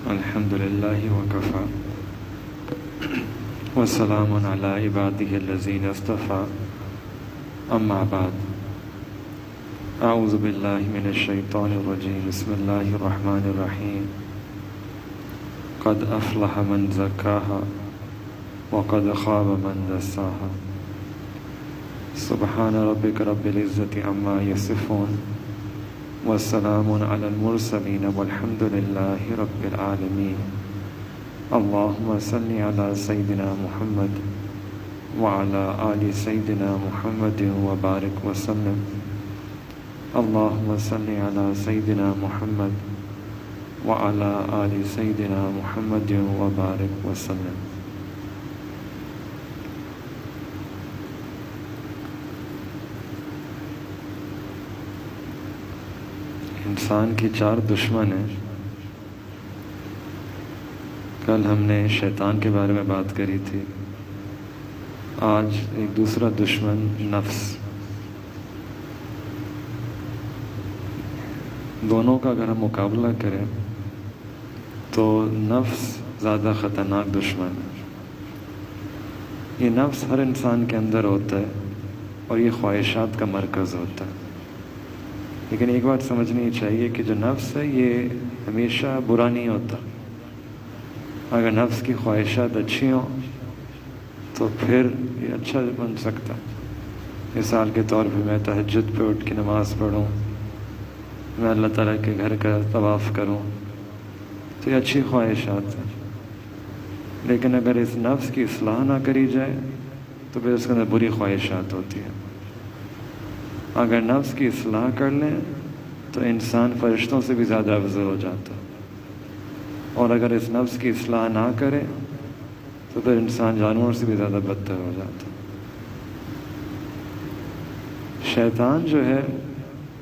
الحمدللہ وکفا وسلام علی عبادہ الذین اصطفیٰ اما بعد اعوذ باللہ من الشیطان الرجیم بسم اللہ الرحمن الرحیم قد افلح من زکاها وقد خاب من دساها سبحان ربک رب العزت عما یصفون والسلام علی المرسلین والحمد للہ رب العالمین اللہم صلی علی سیدنا محمد وعلی آل سیدنا محمد وبارک وسلم اللہم صلی علی سیدنا محمد وعلی آل سیدنا محمد وبارک وسلم۔ انسان کی چار دشمن ہیں۔ کل ہم نے شیطان کے بارے میں بات کری تھی، آج ایک دوسرا دشمن نفس۔ دونوں کا اگر ہم مقابلہ کریں تو نفس زیادہ خطرناک دشمن ہے۔ یہ نفس ہر انسان کے اندر ہوتا ہے اور یہ خواہشات کا مرکز ہوتا ہے، لیکن ایک بات سمجھنی چاہیے کہ جو نفس ہے یہ ہمیشہ برا نہیں ہوتا۔ اگر نفس کی خواہشات اچھی ہوں تو پھر یہ اچھا بن سکتا ہے۔ مثال کے طور پہ میں تہجد پہ اٹھ کے نماز پڑھوں، میں اللہ تعالیٰ کے گھر کا طواف کروں، تو یہ اچھی خواہشات ہیں۔ لیکن اگر اس نفس کی اصلاح نہ کری جائے تو پھر اس کے اندر بری خواہشات ہوتی ہیں۔ اگر نفس کی اصلاح کر لیں تو انسان فرشتوں سے بھی زیادہ افضل ہو جاتا ہے، اور اگر اس نفس کی اصلاح نہ کرے تو پھر انسان جانوروں سے بھی زیادہ بدتر ہو جاتا ہے۔ شیطان جو ہے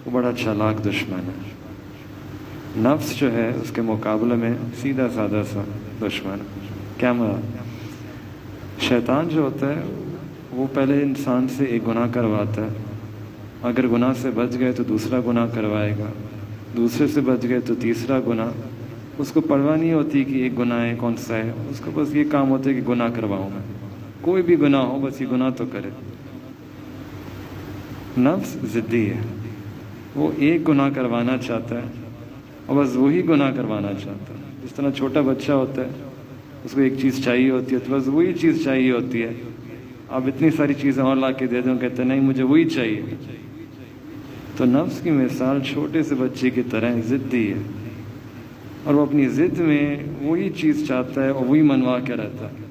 وہ بڑا چالاک دشمن ہے۔ نفس جو ہے اس کے مقابلے میں سیدھا سادہ سا دشمن ہے۔ کیا مراد؟ شیطان جو ہوتا ہے وہ پہلے انسان سے ایک گناہ کرواتا ہے، اگر گناہ سے بچ گئے تو دوسرا گناہ کروائے گا، دوسرے سے بچ گئے تو تیسرا گناہ۔ اس کو پرواہ نہیں ہوتی کہ ایک گناہ ہے کون سا ہے، اس کو بس یہ کام ہوتا ہے کہ گناہ کرواؤں میں، کوئی بھی گناہ ہو بس یہ گناہ تو کرے۔ نفس ضدی ہے، وہ ایک گناہ کروانا چاہتا ہے اور بس وہی گناہ کروانا چاہتا ہے۔ جس طرح چھوٹا بچہ ہوتا ہے، اس کو ایک چیز چاہیے ہوتی ہے تو بس وہی چیز چاہیے ہوتی ہے، آپ اتنی ساری چیزیں اور لا کے دے دیں، کہتے ہیں نہیں مجھے وہی چاہیے۔ تو نفس کی مثال چھوٹے سے بچے کی طرح ضدی ہے، اور وہ اپنی ضد میں وہی چیز چاہتا ہے اور وہی منوا کے رہتا ہے۔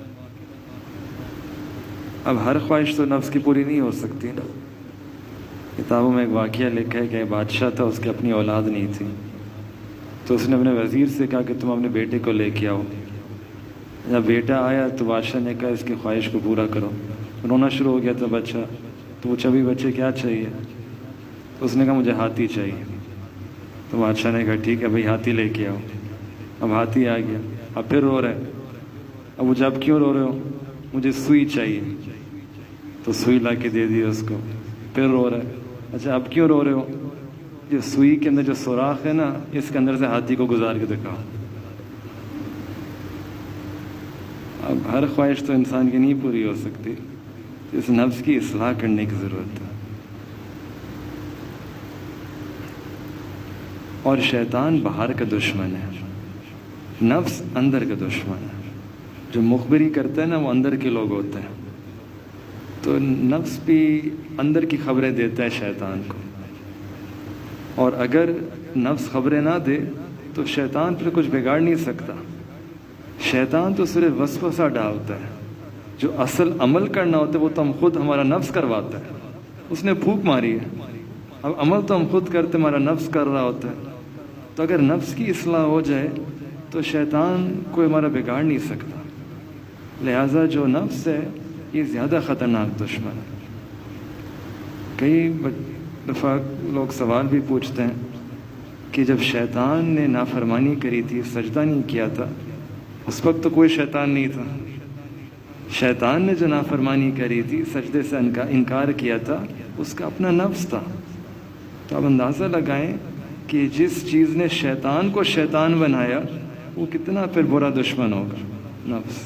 اب ہر خواہش تو نفس کی پوری نہیں ہو سکتی نا۔ کتابوں میں ایک واقعہ لکھا ہے کہ ایک بادشاہ تھا، اس کی اپنی اولاد نہیں تھی، تو اس نے اپنے وزیر سے کہا کہ تم اپنے بیٹے کو لے کے آؤ۔ جب بیٹا آیا تو بادشاہ نے کہا اس کی خواہش کو پورا کرو۔ رونا شروع ہو گیا تھا بچہ، تو پوچھا بھی بچے کیا چاہیے؟ اس نے کہا مجھے ہاتھی چاہیے۔ تو بادشاہ نے کہا ٹھیک ہے بھائی ہاتھی لے کے آؤ۔ اب ہاتھی آ گیا، اب پھر رو رہے۔ اب وہ جب کیوں رو رہے ہو؟ مجھے سوئی چاہیے۔ تو سوئی لا کے دے دی اس کو، پھر رو رہے۔ اچھا اب کیوں رو رہے ہو؟ یہ سوئی کے اندر جو سوراخ ہے نا، اس کے اندر سے ہاتھی کو گزار کے دکھاؤ۔ اب ہر خواہش تو انسان کی نہیں پوری ہو سکتی، اس نفس کی اصلاح کرنے کی ضرورت ہے۔ اور شیطان باہر کا دشمن ہے، نفس اندر کا دشمن ہے۔ جو مخبری کرتا ہے نا وہ اندر کے لوگ ہوتے ہیں، تو نفس بھی اندر کی خبریں دیتا ہے شیطان کو، اور اگر نفس خبریں نہ دے تو شیطان پھر کچھ بگاڑ نہیں سکتا۔ شیطان تو صرف وسوسہ ڈالتا ہے، جو اصل عمل کرنا ہوتا ہے وہ تو ہم خود ہمارا نفس کرواتا ہے۔ اس نے پھونک ماری ہے، اب عمل تو ہم خود کرتے، ہمارا نفس کر رہا ہوتا ہے۔ تو اگر نفس کی اصلاح ہو جائے تو شیطان کوئی ہمارا بگاڑ نہیں سکتا۔ لہٰذا جو نفس ہے یہ زیادہ خطرناک دشمن ہے۔ کئی دفعہ لوگ سوال بھی پوچھتے ہیں کہ جب شیطان نے نافرمانی کری تھی، سجدہ نہیں کیا تھا، اس وقت تو کوئی شیطان نہیں تھا۔ شیطان نے جو نافرمانی کری تھی، سجدے سے انکار کیا تھا، اس کا اپنا نفس تھا۔ تو آپ اندازہ لگائیں کہ جس چیز نے شیطان کو شیطان بنایا وہ کتنا پھر برا دشمن ہوگا نفس.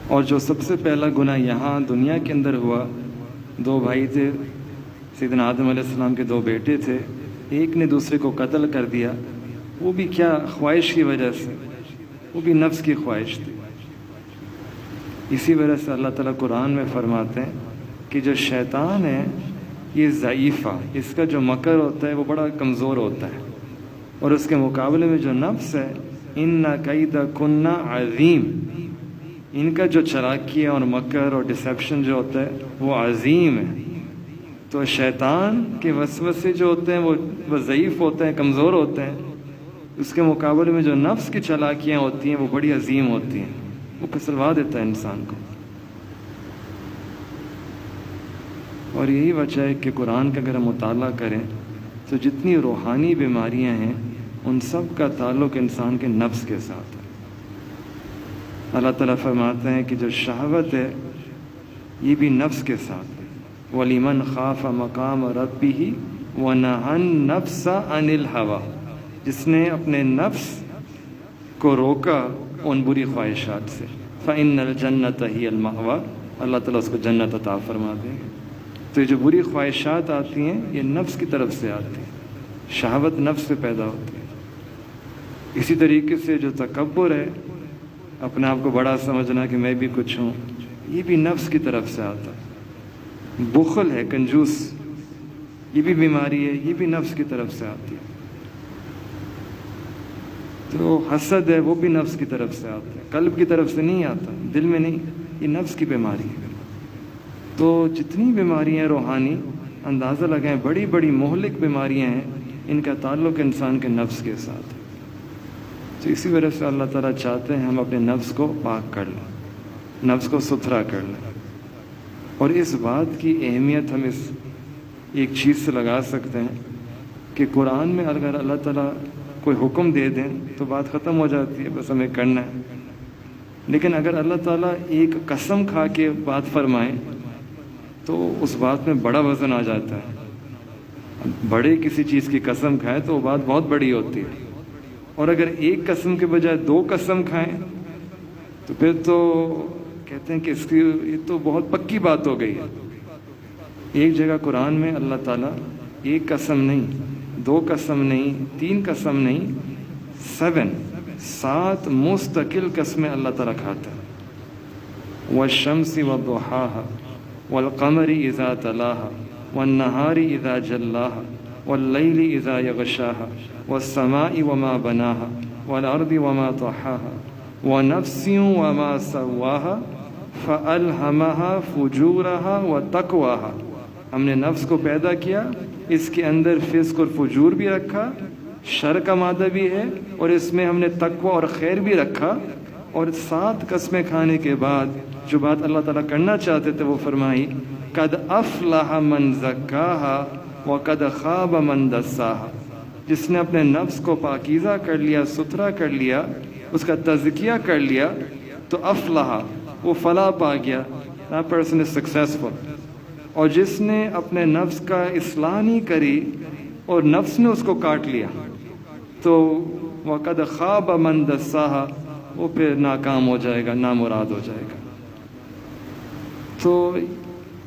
اور جو سب سے پہلا گناہ یہاں دنیا کے اندر ہوا، 2 بھائی تھے، سیدنا آدم علیہ السلام کے 2 بیٹے تھے، ایک نے دوسرے کو قتل کر دیا. وہ بھی کیا خواہش کی وجہ سے، وہ بھی نفس کی خواہش تھی. اسی وجہ سے اللہ تعالیٰ قرآن میں فرماتے ہیں کہ جو شیطان ہے یہ ضعیفہ، اس کا جو مکر ہوتا ہے وہ بڑا کمزور ہوتا ہے، اور اس کے مقابلے میں جو نفس ہے ان کید کنہ عظیم، ان کا جو چلاکیاں اور مکر اور ڈسیپشن جو ہوتا ہے وہ عظیم ہے. تو شیطان کے وسوسے جو ہوتے ہیں وہ ضعیف ہوتے ہیں، کمزور ہوتے ہیں، اس کے مقابلے میں جو نفس کی چلاکیاں ہوتی ہیں وہ بڑی عظیم ہوتی ہیں، وہ پھسلوا دیتا ہے انسان کو. اور یہی وجہ ہے کہ قرآن کا اگر ہم مطالعہ کریں تو جتنی روحانی بیماریاں ہیں ان سب کا تعلق انسان کے نفس کے ساتھ ہے. اللہ تعالیٰ فرماتے ہیں کہ جو شہوت ہے یہ بھی نفس کے ساتھ ہے. وَلِمَنْ خَافَ مَقَامَ رَبِّهِ وَنَهَى النَّفْسَ عَنِ الْهَوَىٰ، جس نے اپنے نفس کو روکا ان بری خواہشات سے، فَإِنَّ الْجَنَّةَ هِيَ الْمَأْوَىٰ، اللہ تعالیٰ اس کو جنت عطا فرما دیں گے. تو یہ جو بری خواہشات آتی ہیں یہ نفس کی طرف سے آتی ہیں، شہوت نفس سے پیدا ہوتی ہے. اسی طریقے سے جو تکبر ہے، اپنے آپ کو بڑا سمجھنا کہ میں بھی کچھ ہوں، یہ بھی نفس کی طرف سے آتا ہے. بخل ہے، کنجوس، یہ بھی بیماری ہے، یہ بھی نفس کی طرف سے آتی ہے. تو حسد ہے، وہ بھی نفس کی طرف سے آتا ہے، قلب کی طرف سے نہیں آتا، دل میں نہیں، یہ نفس کی بیماری ہے. تو جتنی بیماریاں روحانی اندازہ لگائیں، بڑی بڑی مہلک بیماریاں ہیں، ان کا تعلق انسان کے نفس کے ساتھ ہے. تو اسی وجہ سے اللہ تعالیٰ چاہتے ہیں ہم اپنے نفس کو پاک کر لیں، نفس کو ستھرا کر لیں. اور اس بات کی اہمیت ہم اس ایک چیز سے لگا سکتے ہیں کہ قرآن میں اگر اللہ تعالیٰ کوئی حکم دے دیں تو بات ختم ہو جاتی ہے، بس ہمیں کرنا ہے. لیکن اگر اللہ تعالیٰ ایک قسم کھا کے بات فرمائیں تو اس بات میں بڑا وزن آ جاتا ہے. بڑے کسی چیز کی قسم کھائیں تو وہ بات بہت بڑی ہوتی ہے، اور اگر ایک قسم کے بجائے 2 قسم کھائیں تو پھر تو کہتے ہیں کہ اس کی یہ تو بہت پکی بات ہو گئی ہے. ایک جگہ قرآن میں اللہ تعالیٰ ایک قسم نہیں، 2 قسم نہیں، 3 قسم نہیں، 7 مستقل قسمیں اللہ تعالیٰ کھاتا ہے. والشمس وضحاها والقمر اذا تلاها والنهار اذا جلاها والليل اذا يغشاها والسماء وما بناها والارض وما طحاها ونفس وما سواها فألهمها فجورها وتقواها. ہم نے نفس کو پیدا کیا، اس کے اندر فسق اور فجور بھی رکھا، شر کا مادہ بھی ہے، اور اس میں ہم نے تقوی اور خیر بھی رکھا. اور 7 قسمیں کھانے کے بعد جو بات اللہ تعالیٰ کرنا چاہتے تھے وہ فرمائی، قد افلح من زکاها وقد خاب من دساها. جس نے اپنے نفس کو پاکیزہ کر لیا، ستھرا کر لیا، اس کا تزکیہ کر لیا تو افلح، وہ فلاح پا گیا. That person is successful. اور جس نے اپنے نفس کا اصلاح نہیں کری اور نفس نے اس کو کاٹ لیا تو وقد خاب من دساها، وہ پھر ناکام ہو جائے گا، نامراد ہو جائے گا. تو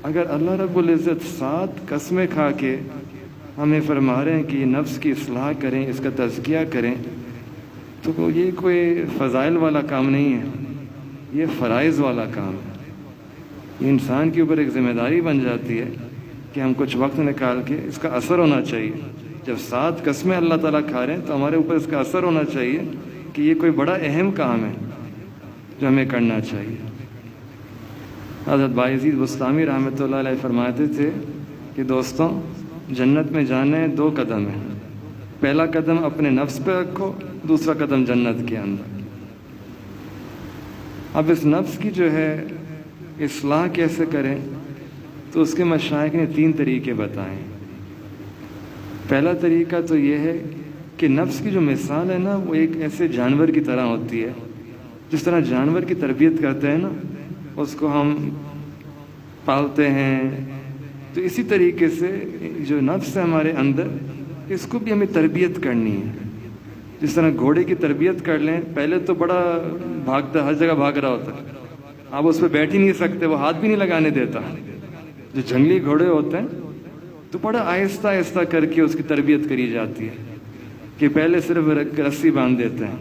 اگر اللہ رب العزت 7 قسمیں کھا کے ہمیں فرما رہے ہیں کہ یہ نفس کی اصلاح کریں، اس کا تزکیہ کریں، تو یہ کوئی فضائل والا کام نہیں ہے، یہ فرائض والا کام ہے. یہ انسان کے اوپر ایک ذمہ داری بن جاتی ہے کہ ہم کچھ وقت نکال کے اس کا اثر ہونا چاہیے. جب 7 قسمیں اللہ تعالیٰ کھا رہے ہیں تو ہمارے اوپر اس کا اثر ہونا چاہیے کہ یہ کوئی بڑا اہم کام ہے جو ہمیں کرنا چاہیے. حضرت بایزید بستامی رحمۃ اللہ علیہ فرماتے تھے کہ دوستوں، جنت میں جانے 2 قدم ہیں. پہلا قدم اپنے نفس پہ رکھو، دوسرا قدم جنت کے اندر. اب اس نفس کی جو ہے اصلاح کیسے کریں تو اس کے مشائخ نے 3 طریقے بتائے. پہلا طریقہ تو یہ ہے کہ نفس کی جو مثال ہے نا وہ ایک ایسے جانور کی طرح ہوتی ہے. جس طرح جانور کی تربیت کرتے ہیں نا، اس کو ہم پالتے ہیں، تو اسی طریقے سے جو نفس ہے ہمارے اندر اس کو بھی ہمیں تربیت کرنی ہے. جس طرح گھوڑے کی تربیت کر لیں, پہلے تو بڑا بھاگتا, ہر جگہ بھاگ رہا ہوتا ہے, آپ اس پہ بیٹھ ہی نہیں سکتے, وہ ہاتھ بھی نہیں لگانے دیتا. جو جنگلی گھوڑے ہوتے ہیں تو بڑا آہستہ آہستہ کر کے اس کی تربیت کری جاتی ہے کہ پہلے صرف رسی باندھ دیتے ہیں,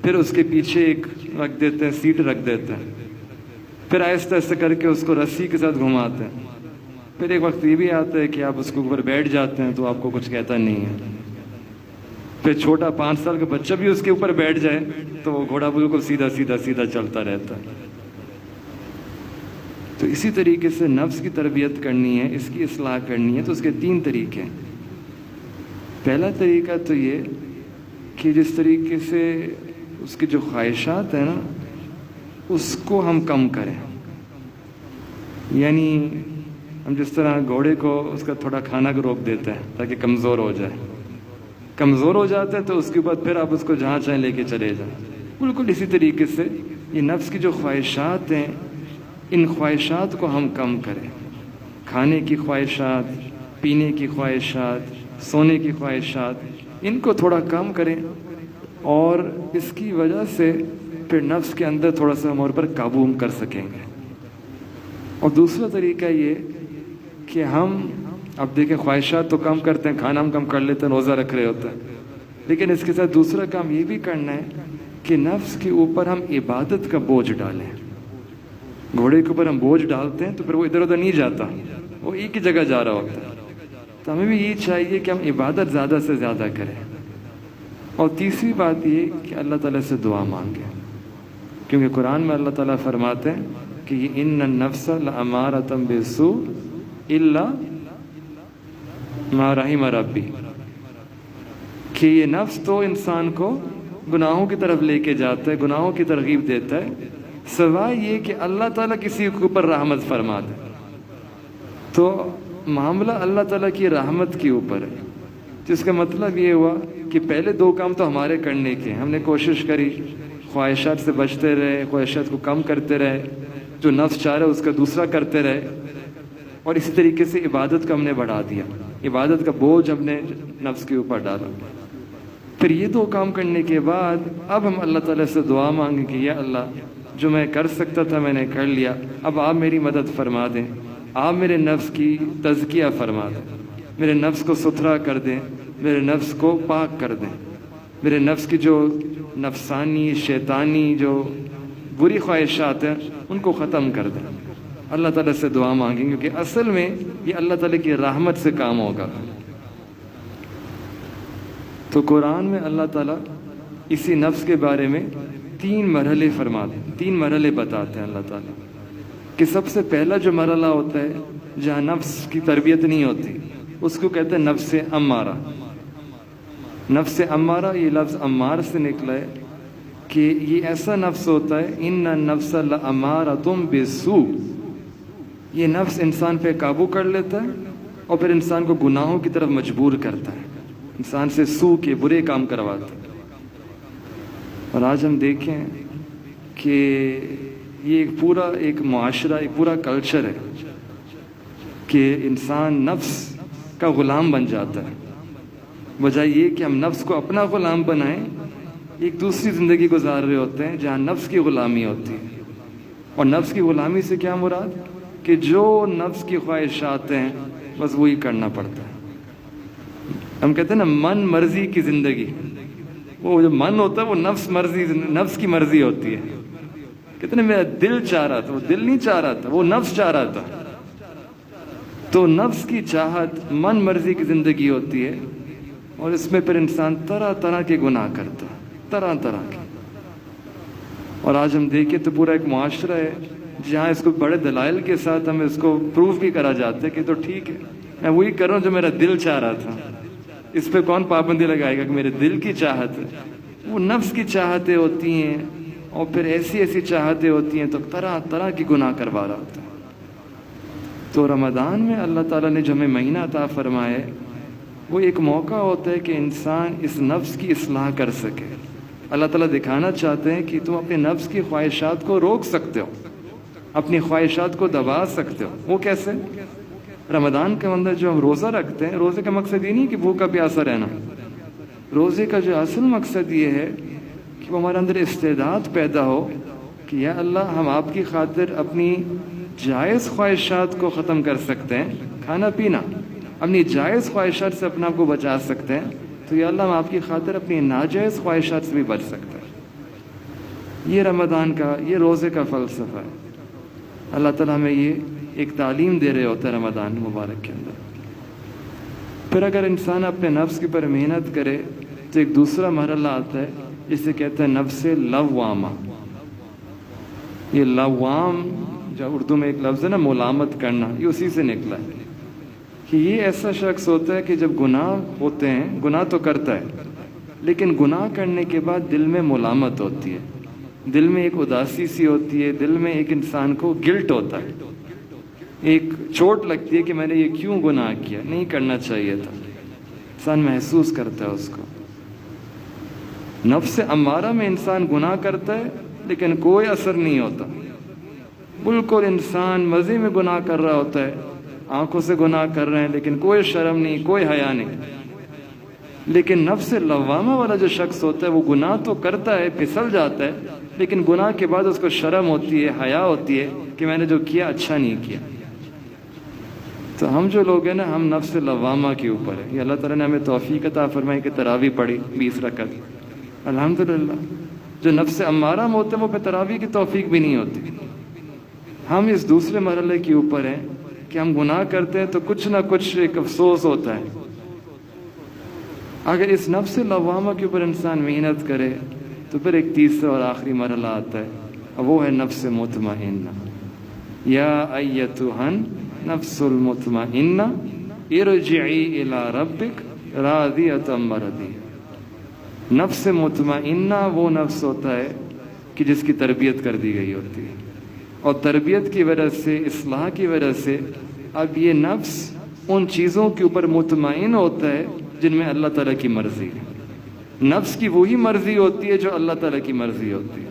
پھر اس کے پیچھے ایک رکھ دیتے ہیں, سیٹ رکھ دیتے ہیں, پھر آہستہ آہستہ کر کے اس کو رسی کے ساتھ گھماتے ہیں. پھر ایک وقت یہ بھی آتا ہے کہ آپ اس کے اوپر بیٹھ جاتے ہیں تو آپ کو کچھ کہتا نہیں ہے. پھر چھوٹا 5 سال کا بچہ بھی اس کے اوپر بیٹھ جائے تو وہ گھوڑا بالکل سیدھا سیدھا سیدھا چلتا رہتا ہے. تو اسی طریقے سے نفس کی تربیت کرنی ہے, اس کی اصلاح کرنی ہے, تو اس کے 3 طریقے ہیں. پہلا طریقہ تو یہ کہ جس طریقے سے اس کی جو خواہشات ہیں نا اس کو ہم کم کریں. یعنی ہم جس طرح گھوڑے کو اس کا تھوڑا کھانا کو روک دیتے ہیں تاکہ کمزور ہو جائے, کمزور ہو جاتا ہے تو اس کے بعد پھر آپ اس کو جہاں چاہیں لے کے چلے جائیں. بالکل اسی طریقے سے یہ نفس کی جو خواہشات ہیں, ان خواہشات کو ہم کم کریں. کھانے کی خواہشات, پینے کی خواہشات, سونے کی خواہشات, ان کو تھوڑا کم کریں, اور اس کی وجہ سے پھر نفس کے اندر تھوڑا سا ہم اور پر قابو ہم کر سکیں گے. اور دوسرا طریقہ یہ کہ ہم اب دیکھیں خواہشات تو کم کرتے ہیں, کھانا ہم کم کر لیتے ہیں, روزہ رکھ رہے ہوتے ہیں, لیکن اس کے ساتھ دوسرا کام یہ بھی کرنا ہے کہ نفس کے اوپر ہم عبادت کا بوجھ ڈالیں. گھوڑے کے اوپر ہم بوجھ ڈالتے ہیں تو پھر وہ ادھر ادھر نہیں جاتا, وہ ایک ہی جگہ جا رہا ہوتا ہے. تو ہمیں بھی یہ چاہیے کہ ہم عبادت زیادہ سے زیادہ کریں. اور تیسری بات یہ کہ اللہ تعالیٰ سے دعا مانگیں, کیونکہ قرآن میں اللہ تعالیٰ فرماتے ہیں کہ ان النفس لامارۃ بالسوء الا ما رحم ربی, کہ یہ نفس تو انسان کو گناہوں کی طرف لے کے جاتا ہے, گناہوں کی ترغیب دیتا ہے, سوائے یہ کہ اللہ تعالیٰ کسی کے اوپر رحمت فرما دے. تو معاملہ اللہ تعالیٰ کی رحمت کے اوپر ہے, جس کا مطلب یہ ہوا کہ پہلے 2 کام تو ہمارے کرنے کے, ہم نے کوشش کری, خواہشات سے بچتے رہے, خواہشات کو کم کرتے رہے, جو نفس چاہ رہا ہے اس کا دوسرا کرتے رہے, اور اسی طریقے سے عبادت کو ہم نے بڑھا دیا, عبادت کا بوجھ ہم نے نفس کے اوپر ڈالا. پھر یہ 2 کام کرنے کے بعد اب ہم اللہ تعالیٰ سے دعا مانگیں کہ یا اللہ, جو میں کر سکتا تھا میں نے کر لیا, اب آپ میری مدد فرما دیں, آپ میرے نفس کی تزکیہ فرما دیں, میرے نفس کو ستھرا کر دیں, میرے نفس کو پاک کر دیں, میرے نفس کی جو نفسانی شیطانی جو بری خواہشات ہیں ان کو ختم کر دیں. اللہ تعالیٰ سے دعا مانگیں, کیونکہ اصل میں یہ اللہ تعالیٰ کی رحمت سے کام ہوگا. تو قرآن میں اللہ تعالیٰ اسی نفس کے بارے میں 3 مرحلے فرماتے ہیں, 3 مرحلے بتاتے ہیں اللہ تعالیٰ, کہ سب سے پہلا جو مرحلہ ہوتا ہے جہاں نفس کی تربیت نہیں ہوتی اس کو کہتے ہیں نفس امارہ. نفس امارہ, یہ لفظ امار سے نکلا ہے کہ یہ ایسا نفس ہوتا ہے, ان النفس لامارۃ بالسوء, یہ نفس انسان پہ قابو کر لیتا ہے اور پھر انسان کو گناہوں کی طرف مجبور کرتا ہے, انسان سے سوء کے برے کام کرواتا ہے. اور آج ہم دیکھیں کہ یہ ایک معاشرہ, ایک پورا کلچر ہے کہ انسان نفس کا غلام بن جاتا ہے. وجہ یہ کہ ہم نفس کو اپنا غلام بنائیں, ایک دوسری زندگی گزار رہے ہوتے ہیں جہاں نفس کی غلامی ہوتی ہے. اور نفس کی غلامی سے کیا مراد, کہ جو نفس کی خواہشات ہیں بس وہی کرنا پڑتا ہے. ہم کہتے ہیں نا من مرضی کی زندگی, وہ جو من ہوتا ہے وہ نفس کی مرضی ہوتی ہے. کہتے ہیں میرا دل چاہ رہا تھا, وہ دل نہیں چاہ رہا تھا, وہ نفس چاہ رہا تھا. تو نفس کی چاہت من مرضی کی زندگی ہوتی ہے, اور اس میں پھر انسان طرح طرح کے گناہ کرتا ہے, طرح طرح کے. اور آج ہم دیکھیں تو پورا ایک معاشرہ ہے جہاں اس کو بڑے دلائل کے ساتھ ہمیں اس کو پروف بھی کرا جاتا ہے کہ تو ٹھیک ہے میں وہی کر رہا ہوں جو میرا دل چاہ رہا تھا. اس پہ کون پابندی لگائے گا کہ میرے دل کی چاہت ہے. وہ نفس کی چاہتیں ہوتی ہیں, اور پھر ایسی چاہتیں ہوتی ہیں تو طرح طرح کی گناہ کروا رہا ہوتا ہے. تو رمضان میں اللہ تعالیٰ نے جو ہمیں مہینہ عطا فرمایا ہے وہ ایک موقع ہوتا ہے کہ انسان اس نفس کی اصلاح کر سکے. اللہ تعالیٰ دکھانا چاہتے ہیں کہ تم اپنے نفس کی خواہشات کو روک سکتے ہو, اپنی خواہشات کو دبا سکتے ہو. وہ کیسے؟ رمضان کے اندر جو ہم روزہ رکھتے ہیں، روزے کا مقصد یہ نہیں کہ بھوکا پیاسا رہنا. روزے کا جو اصل مقصد یہ ہے کہ وہ ہمارے اندر استعداد پیدا ہو کہ یا اللہ ہم آپ کی خاطر اپنی جائز خواہشات کو ختم کر سکتے ہیں، کھانا پینا، اپنی جائز خواہشات سے اپنے آپ کو بچا سکتے ہیں، تو یا اللہ ہم آپ کی خاطر اپنی ناجائز خواہشات سے بھی بچ سکتے ہیں. یہ رمضان کا، یہ روزے کا فلسفہ ہے. اللہ تعالیٰ ہمیں یہ ایک تعلیم دے رہے ہوتا ہے رمضان مبارک کے اندر. پھر اگر انسان اپنے نفس کے اوپر محنت کرے تو ایک دوسرا مرحلہ آتا ہے جسے کہتے ہیں نفس لوامہ. یہ لوام جو اردو میں ایک لفظ ہے نا، ملامت کرنا، یہ اسی سے نکلا ہے کہ یہ ایسا شخص ہوتا ہے کہ جب گناہ ہوتے ہیں، گناہ تو کرتا ہے لیکن گناہ کرنے کے بعد دل میں ملامت ہوتی ہے، دل میں ایک اداسی سی ہوتی ہے، دل میں ایک انسان کو گلٹ ہوتا ہے، ایک چوٹ لگتی ہے کہ میں نے یہ کیوں گناہ کیا، نہیں کرنا چاہیے تھا. انسان محسوس کرتا ہے اس کو. نفس امارہ میں انسان گناہ کرتا ہے لیکن کوئی اثر نہیں ہوتا، بالکل انسان مزے میں گناہ کر رہا ہوتا ہے، آنکھوں سے گناہ کر رہے ہیں لیکن کوئی شرم نہیں، کوئی حیا نہیں. لیکن نفس لوامہ والا جو شخص ہوتا ہے وہ گناہ تو کرتا ہے، پھسل جاتا ہے، لیکن گناہ کے بعد اس کو شرم ہوتی ہے، حیا ہوتی ہے کہ میں نے جو کیا اچھا نہیں کیا. تو ہم جو لوگ ہیں نا، ہم نفس لوامہ کے اوپر ہے. یہ اللہ تعالیٰ نے ہمیں توفیق عطا فرمائی کہ تراویح پڑھی 20 رکعت، الحمدللہ. جو نفس امارہ میں ہوتے ہیں وہ پہ تراویح کی توفیق بھی نہیں ہوتی. ہم اس دوسرے مرحلے کے اوپر ہیں کہ ہم گناہ کرتے ہیں تو کچھ نہ کچھ ایک افسوس ہوتا ہے. اگر اس نفس لوامہ کے اوپر انسان محنت کرے تو پھر ایک تیسرا اور آخری مرحلہ آتا ہے، اور وہ ہے نفس مطمئنہ. یا ایتھا نفس المطمئنہ ارجعی الی ربک راضیۃ مرضیہ. نفس مطمئنہ وہ نفس ہوتا ہے کہ جس کی تربیت کر دی گئی ہوتی ہے، اور تربیت کی وجہ سے، اصلاح کی وجہ سے اب یہ نفس ان چیزوں کے اوپر مطمئن ہوتا ہے جن میں اللہ تعالیٰ کی مرضی ہے. نفس کی وہی مرضی ہوتی ہے جو اللہ تعالیٰ کی مرضی ہوتی ہے.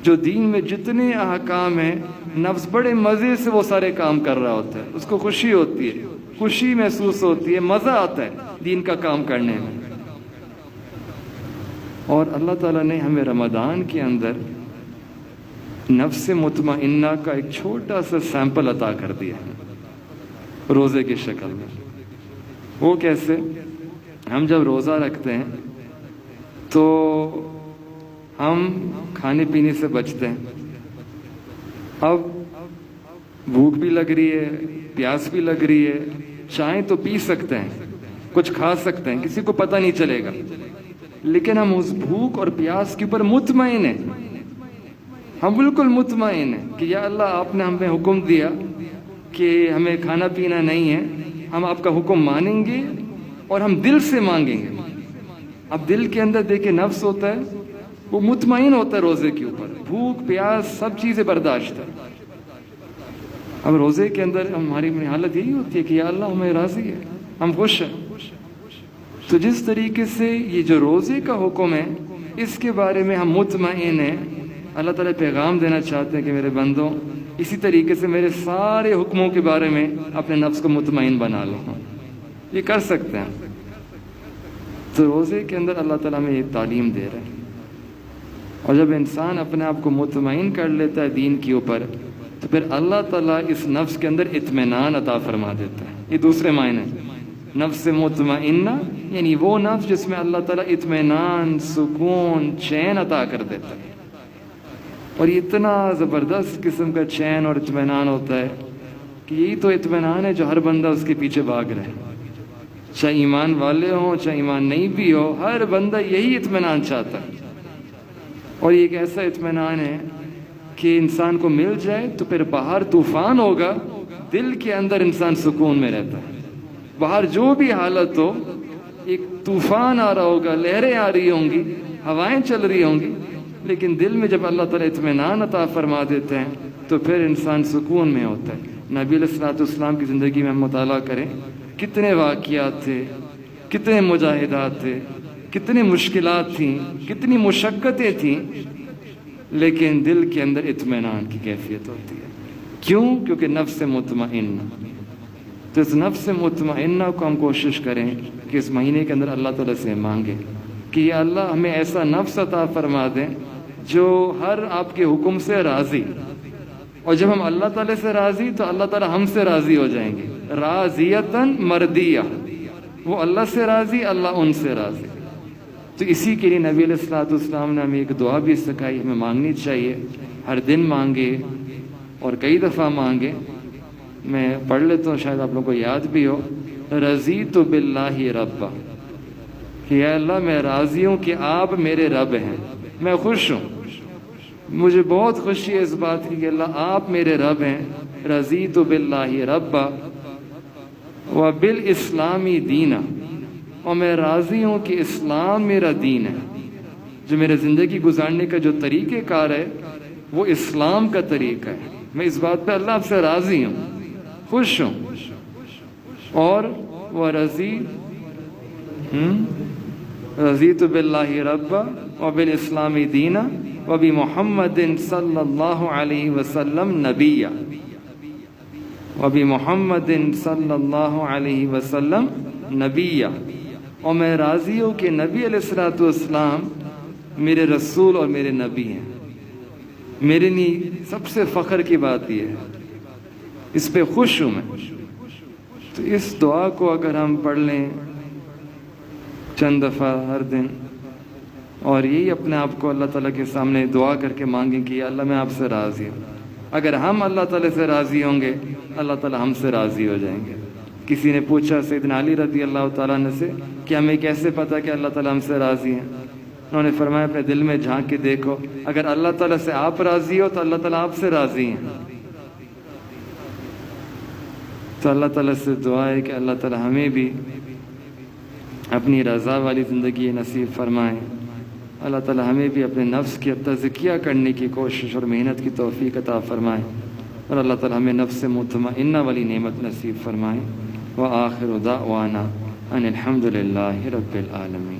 جو دین میں جتنے احکام ہیں، نفس بڑے مزے سے وہ سارے کام کر رہا ہوتا ہے، اس کو خوشی ہوتی ہے، خوشی محسوس ہوتی ہے، مزہ آتا ہے دین کا کام کرنے میں. اور اللہ تعالیٰ نے ہمیں رمضان کے اندر نفس مطمئنہ کا ایک چھوٹا سا سیمپل عطا کر دیا ہے روزے کی شکل میں. وہ کیسے؟ ہم جب روزہ رکھتے ہیں تو ہم کھانے پینے سے بچتے ہیں. اب بھوک بھی لگ رہی ہے، پیاس بھی لگ رہی ہے، چائے تو پی سکتے ہیں، کچھ کھا سکتے ہیں، کسی کو پتہ نہیں چلے گا، لیکن ہم اس بھوک اور پیاس کے اوپر مطمئن ہیں. ہم بالکل مطمئن ہیں کہ یا اللہ آپ نے ہمیں حکم دیا کہ ہمیں کھانا پینا نہیں ہے، ہم آپ کا حکم مانیں گے اور ہم دل سے مانگیں گے. اب دل کے اندر دیکھیں نفس ہوتا ہے، وہ مطمئن ہوتا ہے روزے کے اوپر، بھوک پیاس سب چیزیں برداشت ہے. اب روزے کے اندر ہماری حالت یہی ہوتی ہے کہ یا اللہ ہمیں راضی ہے، ہم خوش ہیں. تو جس طریقے سے یہ جو روزے کا حکم ہے اس کے بارے میں ہم مطمئن ہیں، اللہ تعالیٰ پیغام دینا چاہتے ہیں کہ میرے بندوں اسی طریقے سے میرے سارے حکموں کے بارے میں اپنے نفس کو مطمئن بنا لو. یہ کر سکتے ہیں. تو روزے کے اندر اللہ تعالیٰ ہمیں یہ تعلیم دے رہے ہیں. اور جب انسان اپنے آپ کو مطمئن کر لیتا ہے دین کے اوپر تو پھر اللہ تعالیٰ اس نفس کے اندر اطمینان عطا فرما دیتا ہے. یہ دوسرے معنی نفس مطمئنہ یعنی وہ نفس جس میں اللہ تعالیٰ اطمینان، سکون، چین عطا کر دیتا ہے. اور یہ اتنا زبردست قسم کا چین اور اطمینان ہوتا ہے کہ یہی تو اطمینان ہے جو ہر بندہ اس کے پیچھے بھاگ رہا ہے. چاہے ایمان والے ہوں چاہے ایمان نہیں بھی ہو، ہر بندہ یہی اطمینان چاہتا ہے. اور یہ ایک ایسا اطمینان ہے کہ انسان کو مل جائے تو پھر باہر طوفان ہوگا، دل کے اندر انسان سکون میں رہتا ہے. باہر جو بھی حالت ہو، ایک طوفان آ رہا ہوگا، لہریں آ رہی ہوں گی، ہوائیں چل رہی ہوں گی، لیکن دل میں جب اللہ تعالیٰ اطمینان عطا فرما دیتے ہیں تو پھر انسان سکون میں ہوتا ہے. نبی علیہ الصلوۃ والسلام کی زندگی میں ہم مطالعہ کریں، کتنے واقعات تھے، کتنے مجاہدات تھے، کتنی مشکلات تھیں، کتنی مشقتیں تھیں، لیکن دل کے اندر اطمینان کی کیفیت ہوتی ہے. کیوں؟ کیونکہ نفس مطمئن. تو اس نفس مطمئنہ کو ہم کوشش کریں کہ اس مہینے کے اندر اللہ تعالیٰ سے مانگیں کہ یا اللہ ہمیں ایسا نفس عطا فرما دیں جو ہر آپ کے حکم سے راضی، اور جب ہم اللہ تعالیٰ سے راضی تو اللہ تعالیٰ ہم سے راضی ہو جائیں گے، راضیتاً مردیہ، وہ اللہ سے راضی، اللہ ان سے راضی۔ تو اسی کے لیے نبی علیہ الصلوۃ والسلام نے ہمیں ایک دعا بھی سکھائی، ہمیں مانگنی چاہیے، ہر دن مانگے اور کئی دفعہ مانگے۔ میں پڑھ لیتا ہوں، شاید آپ لوگوں کو یاد بھی ہو۔ رضیت باللہ ربا، کہ یا اللہ میں راضی ہوں کہ آپ میرے رب ہیں، میں خوش ہوں، مجھے بہت خوشی ہے اس بات کی کہ اللہ آپ میرے رب ہیں۔ رضیت باللہ ربا وبالاسلام دینا، اور میں راضی ہوں کہ اسلام میرا دین ہے، جو میرے زندگی گزارنے کا جو طریقہ کار ہے وہ اسلام کا طریقہ ہے۔ میں اس بات پہ اللہ آپ سے راضی ہوں، خوش ہوں۔ اور وہ رضیت باللہ ربا وبالاسلام دینا وبمحمد صلی اللہ علیہ وسلم نبیہ، وبمحمد صلی اللہ علیہ وسلم نبیہ، اور میں راضی ہوں کہ نبی علیہ الصلوۃ والسلام میرے رسول اور میرے نبی ہیں۔ میرے لیے سب سے فخر کی بات یہ ہے، اس پہ خوش ہوں میں۔ تو اس دعا کو اگر ہم پڑھ لیں چند دفعہ ہر دن، اور یہی اپنے آپ کو اللہ تعالیٰ کے سامنے دعا کر کے مانگیں کہ یا اللہ میں آپ سے راضی ہوں۔ اگر ہم اللہ تعالیٰ سے راضی ہوں گے، اللہ تعالیٰ ہم سے راضی ہو جائیں گے۔ کسی نے پوچھا سیدنا علی رضی اللہ تعالیٰ عنہ سے کہ ہمیں کیسے پتہ کہ اللہ تعالیٰ ہم سے راضی ہیں؟ انہوں نے فرمایا اپنے دل میں جھانک کے دیکھو، اگر اللہ تعالیٰ سے آپ راضی ہو تو اللہ تعالیٰ آپ سے راضی ہیں۔ تو اللہ تعالیٰ سے دعا ہے کہ اللہ تعالیٰ ہمیں بھی اپنی رضا والی زندگی نصیب فرمائے۔ اللہ تعالیٰ ہمیں بھی اپنے نفس کی تزکیہ کرنے کی کوشش اور محنت کی توفیق عطا فرمائے، اور اللہ تعالیٰ ہمیں نفس مطمئنہ والی نعمت نصیب فرمائے۔ وآخر دعوانا ان الحمد للہ رب العالمین۔